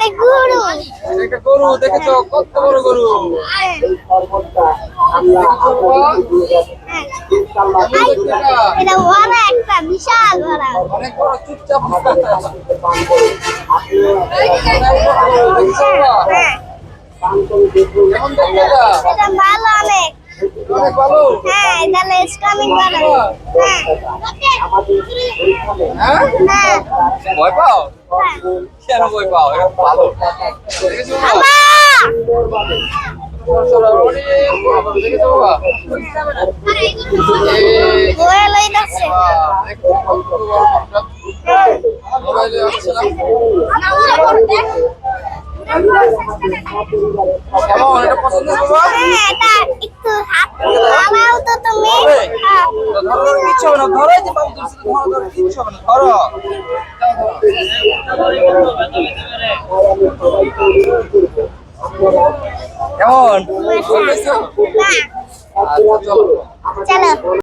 একটা গরু। একটা গরু দেখেছো? কত বড় গরু! দেখেছো বাবা? এটা ওরা একটা বিশাল ওরা। অনেক বড়, চুপচাপ। দেখেছো বাবা? কেমন দেখতে এটা? এটা ভালো অনেক। অনেক ভালো। হ্যাঁ, এটা লেজ কামিং করে। হ্যাঁ। হ্যাঁ? হ্যাঁ। ভয় পাও? হ্যাঁ। কেন ভয় পাও? এটা ভালো। দেখেছো বাবা? আমা! অনেক বড় গরু, দেখেছো বাবা? এই গোয়া লইতাছে। বাহ, দেখো কত বড় গরুটা। মোবাইলে আসছে না? কেমন, এটা পছন্দ বাবা? হ্যাঁ, এটা একটু হাত নামাও তো তুমি। হ্যাঁ। তো ধরো ধরো, কিচ্ছু হবে না, ধরো, এই যে বাবু ধরছে, ধরো ধরো, কিচ্ছু হবে না, ধরো। কেমন, মজা। বলতেছো? না। আচ্ছা চলো। চলো।